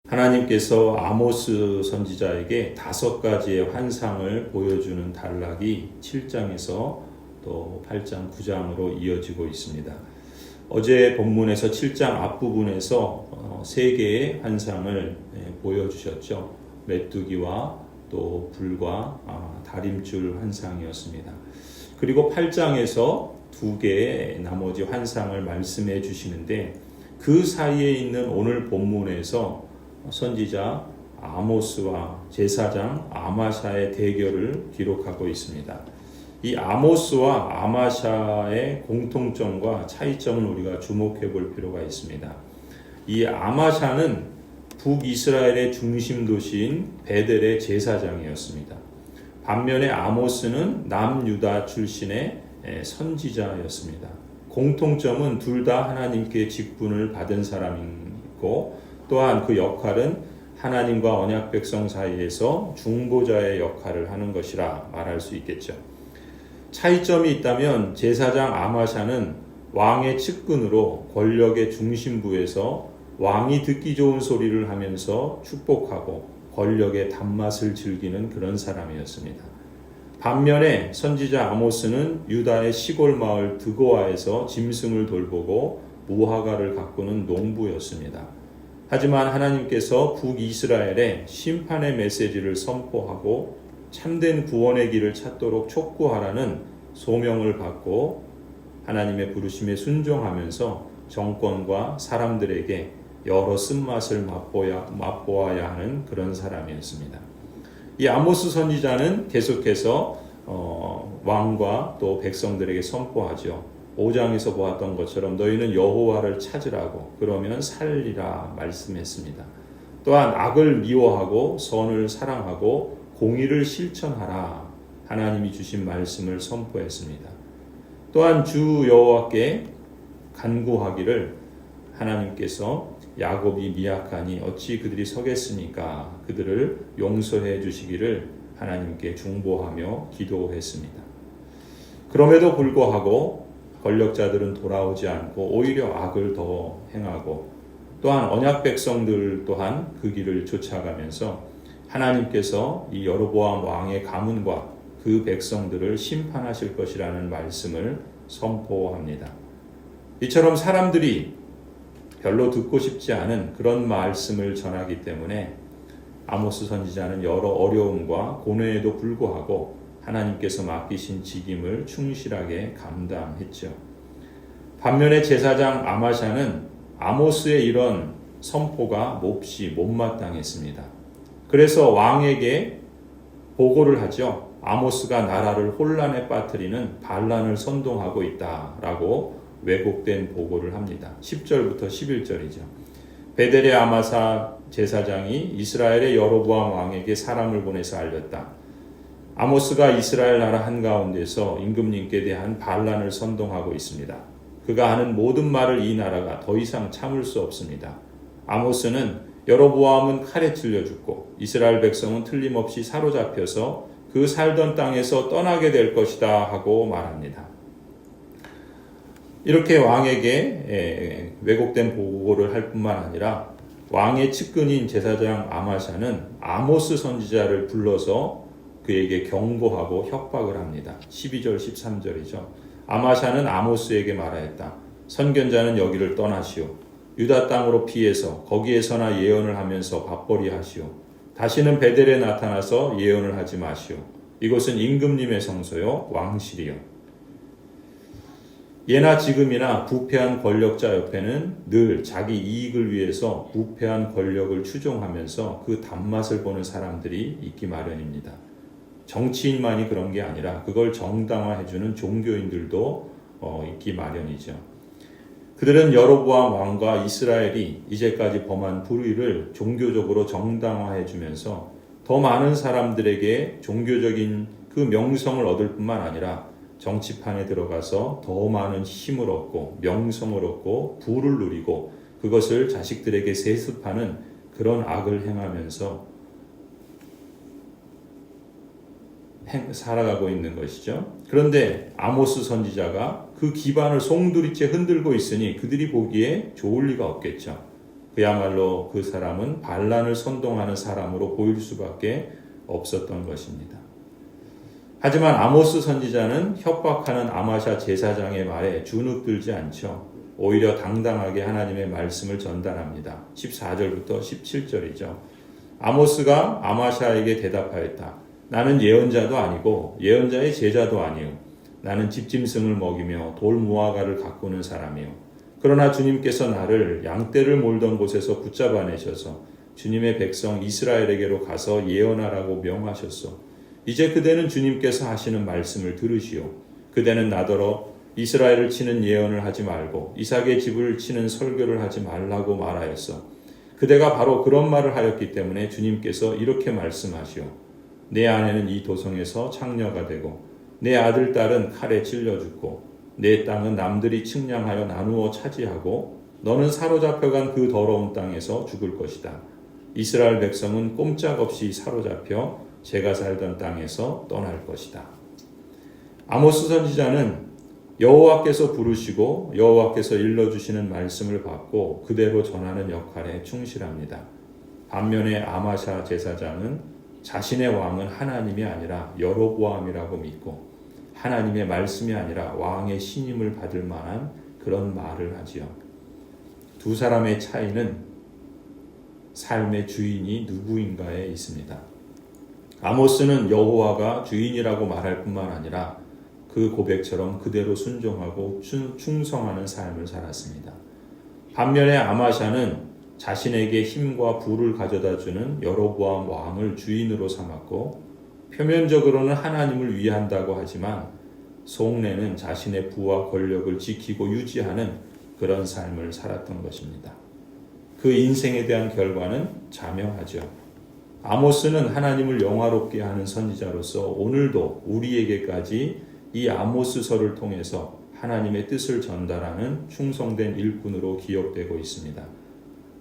하나님께서 아모스 선지자에게 5가지의 환상을 보여주는 단락이 7장에서 또 8장, 9장으로 이어지고 있습니다. 어제 본문에서 7장 앞부분에서 3개의 환상을 보여주셨죠. 메뚜기와 또 불과 다림줄 환상이었습니다. 그리고 8장에서 2개의 나머지 환상을 말씀해 주시는데 그 사이에 있는 오늘 본문에서 선지자 아모스와 제사장 아마샤의 대결을 기록하고 있습니다. 이 아모스와 아마샤의 공통점과 차이점을 우리가 주목해 볼 필요가 있습니다. 이 아마샤는 북이스라엘의 중심 도시인 베델의 제사장이었습니다. 반면에 아모스는 남유다 출신의 선지자였습니다. 공통점은 둘 다 하나님께 직분을 받은 사람이고 또한 그 역할은 하나님과 언약 백성 사이에서 중보자의 역할을 하는 것이라 말할 수 있겠죠. 차이점이 있다면 제사장 아마샤는 왕의 측근으로 권력의 중심부에서 왕이 듣기 좋은 소리를 하면서 축복하고 권력의 단맛을 즐기는 그런 사람이었습니다. 반면에 선지자 아모스는 유다의 시골 마을 드고아에서 짐승을 돌보고 무화과를 가꾸는 농부였습니다. 하지만 하나님께서 북이스라엘에 심판의 메시지를 선포하고 참된 구원의 길을 찾도록 촉구하라는 소명을 받고 하나님의 부르심에 순종하면서 정권과 사람들에게 여러 쓴맛을 맛보아야 하는 그런 사람이었습니다. 이 아모스 선지자는 계속해서 왕과 또 백성들에게 선포하죠. 5장에서 보았던 것처럼 너희는 여호와를 찾으라고 그러면 살리라 말씀했습니다. 또한 악을 미워하고 선을 사랑하고 공의를 실천하라 하나님이 주신 말씀을 선포했습니다. 또한 주 여호와께 간구하기를 하나님께서 야곱이 미약하니 어찌 그들이 서겠습니까? 그들을 용서해 주시기를 하나님께 중보하며 기도했습니다. 그럼에도 불구하고 권력자들은 돌아오지 않고 오히려 악을 더 행하고 또한 언약 백성들 또한 그 길을 쫓아가면서 하나님께서 이 여로보암 왕의 가문과 그 백성들을 심판하실 것이라는 말씀을 선포합니다. 이처럼 사람들이 별로 듣고 싶지 않은 그런 말씀을 전하기 때문에 아모스 선지자는 여러 어려움과 고뇌에도 불구하고 하나님께서 맡기신 직임을 충실하게 감당했죠. 반면에 제사장 아마샤는 아모스의 이런 선포가 몹시 못마땅했습니다. 그래서 왕에게 보고를 하죠. 아모스가 나라를 혼란에 빠뜨리는 반란을 선동하고 있다라고 왜곡된 보고를 합니다. 10절부터 11절이죠. 베델의 아마사 제사장이 이스라엘의 여로보암 왕에게 사람을 보내서 알렸다. 아모스가 이스라엘 나라 한가운데서 임금님께 대한 반란을 선동하고 있습니다. 그가 하는 모든 말을 이 나라가 더 이상 참을 수 없습니다. 아모스는 여로보암은 칼에 찔려 죽고 이스라엘 백성은 틀림없이 사로잡혀서 그 살던 땅에서 떠나게 될 것이다 하고 말합니다. 이렇게 왕에게 왜곡된 보고를 할 뿐만 아니라 왕의 측근인 제사장 아마샤는 아모스 선지자를 불러서 그에게 경고하고 협박을 합니다. 12절 13절이죠. 아마샤는 아모스에게 말하였다. 선견자는 여기를 떠나시오. 유다 땅으로 피해서 거기에서나 예언을 하면서 밥벌이 하시오. 다시는 베델에 나타나서 예언을 하지 마시오. 이곳은 임금님의 성소요 왕실이요. 예나 지금이나 부패한 권력자 옆에는 늘 자기 이익을 위해서 부패한 권력을 추종하면서 그 단맛을 보는 사람들이 있기 마련입니다. 정치인만이 그런 게 아니라 그걸 정당화해주는 종교인들도 있기 마련이죠. 그들은 여로보암 왕과 이스라엘이 이제까지 범한 불의를 종교적으로 정당화해주면서 더 많은 사람들에게 종교적인 그 명성을 얻을 뿐만 아니라 정치판에 들어가서 더 많은 힘을 얻고 명성을 얻고 부를 누리고 그것을 자식들에게 세습하는 그런 악을 행하면서 살아가고 있는 것이죠. 그런데 아모스 선지자가 그 기반을 송두리째 흔들고 있으니 그들이 보기에 좋을 리가 없겠죠. 그야말로 그 사람은 반란을 선동하는 사람으로 보일 수밖에 없었던 것입니다. 하지만 아모스 선지자는 협박하는 아마샤 제사장의 말에 주눅들지 않죠. 오히려 당당하게 하나님의 말씀을 전달합니다. 14절부터 17절이죠. 아모스가 아마샤에게 대답하였다. 나는 예언자도 아니고 예언자의 제자도 아니요. 나는 집짐승을 먹이며 돌 무화과를 가꾸는 사람이요. 그러나 주님께서 나를 양떼를 몰던 곳에서 붙잡아내셔서 주님의 백성 이스라엘에게로 가서 예언하라고 명하셨소. 이제 그대는 주님께서 하시는 말씀을 들으시오. 그대는 나더러 이스라엘을 치는 예언을 하지 말고 이삭의 집을 치는 설교를 하지 말라고 말하였어. 그대가 바로 그런 말을 하였기 때문에 주님께서 이렇게 말씀하시오. 내 아내는 이 도성에서 창녀가 되고 내 아들 딸은 칼에 찔려 죽고 내 땅은 남들이 측량하여 나누어 차지하고 너는 사로잡혀간 그 더러운 땅에서 죽을 것이다. 이스라엘 백성은 꼼짝없이 사로잡혀 제가 살던 땅에서 떠날 것이다. 아모스 선지자는 여호와께서 부르시고 여호와께서 일러주시는 말씀을 받고 그대로 전하는 역할에 충실합니다. 반면에 아마샤 제사장은 자신의 왕은 하나님이 아니라 여로보암이라고 믿고 하나님의 말씀이 아니라 왕의 신임을 받을 만한 그런 말을 하지요. 두 사람의 차이는 삶의 주인이 누구인가에 있습니다. 아모스는 여호와가 주인이라고 말할 뿐만 아니라 그 고백처럼 그대로 순종하고 충성하는 삶을 살았습니다. 반면에 아마샤는 자신에게 힘과 부를 가져다주는 여로보암 왕을 주인으로 삼았고 표면적으로는 하나님을 위한다고 하지만 속내는 자신의 부와 권력을 지키고 유지하는 그런 삶을 살았던 것입니다. 그 인생에 대한 결과는 자명하죠. 아모스는 하나님을 영화롭게 하는 선지자로서 오늘도 우리에게까지 이 아모스서를 통해서 하나님의 뜻을 전달하는 충성된 일꾼으로 기억되고 있습니다.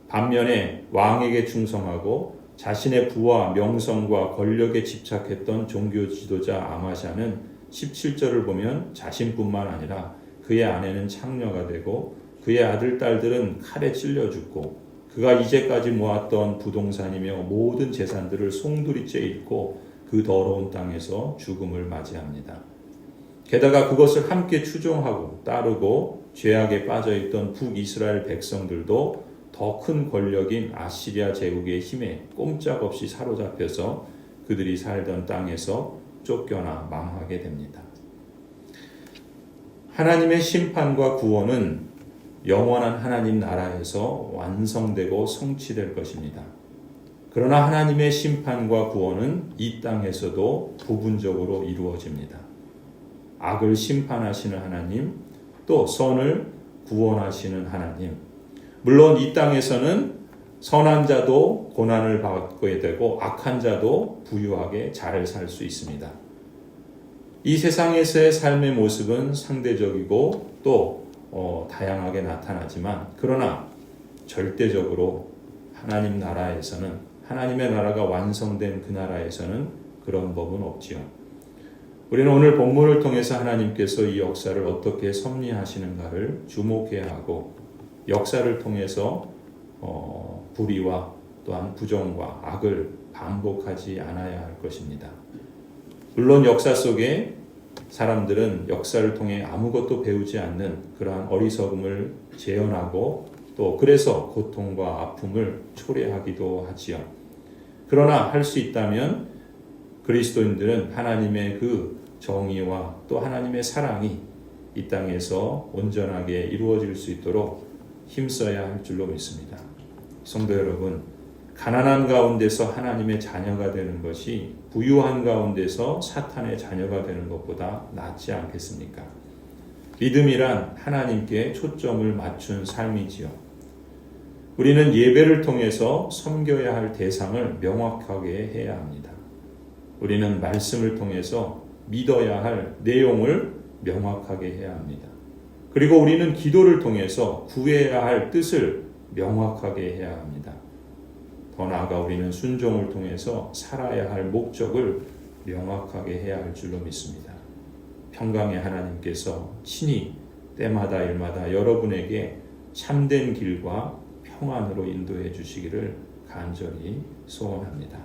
반면에 왕에게 충성하고 자신의 부와 명성과 권력에 집착했던 종교 지도자 아마샤는 17절을 보면 자신뿐만 아니라 그의 아내는 창녀가 되고 그의 아들 딸들은 칼에 찔려 죽고 그가 이제까지 모았던 부동산이며 모든 재산들을 송두리째 잃고 그 더러운 땅에서 죽음을 맞이합니다. 게다가 그것을 함께 추종하고 따르고 죄악에 빠져있던 북이스라엘 백성들도 더 큰 권력인 아시리아 제국의 힘에 꼼짝없이 사로잡혀서 그들이 살던 땅에서 쫓겨나 망하게 됩니다. 하나님의 심판과 구원은 영원한 하나님 나라에서 완성되고 성취될 것입니다. 그러나 하나님의 심판과 구원은 이 땅에서도 부분적으로 이루어집니다. 악을 심판하시는 하나님, 또 선을 구원하시는 하나님. 물론 이 땅에서는 선한 자도 고난을 받게 되고 악한 자도 부유하게 잘 살 수 있습니다. 이 세상에서의 삶의 모습은 상대적이고 또 다양하게 나타나지만 그러나 절대적으로 하나님 나라에서는 하나님의 나라가 완성된 그 나라에서는 그런 법은 없지요. 우리는 오늘 본문을 통해서 하나님께서 이 역사를 어떻게 섭리하시는가를 주목해야 하고 역사를 통해서 불의와 또한 부정과 악을 반복하지 않아야 할 것입니다. 물론 역사 속에 사람들은 역사를 통해 아무것도 배우지 않는 그러한 어리석음을 재현하고 또 그래서 고통과 아픔을 초래하기도 하지요. 그러나 할 수 있다면 그리스도인들은 하나님의 그 정의와 또 하나님의 사랑이 이 땅에서 온전하게 이루어질 수 있도록 힘써야 할 줄로 믿습니다. 성도 여러분, 가난한 가운데서 하나님의 자녀가 되는 것이 부유한 가운데서 사탄의 자녀가 되는 것보다 낫지 않겠습니까? 믿음이란 하나님께 초점을 맞춘 삶이지요. 우리는 예배를 통해서 섬겨야 할 대상을 명확하게 해야 합니다. 우리는 말씀을 통해서 믿어야 할 내용을 명확하게 해야 합니다. 그리고 우리는 기도를 통해서 구해야 할 뜻을 명확하게 해야 합니다. 더 나아가 우리는 순종을 통해서 살아야 할 목적을 명확하게 해야 할 줄로 믿습니다. 평강의 하나님께서 친히 때마다 일마다 여러분에게 참된 길과 평안으로 인도해 주시기를 간절히 소원합니다.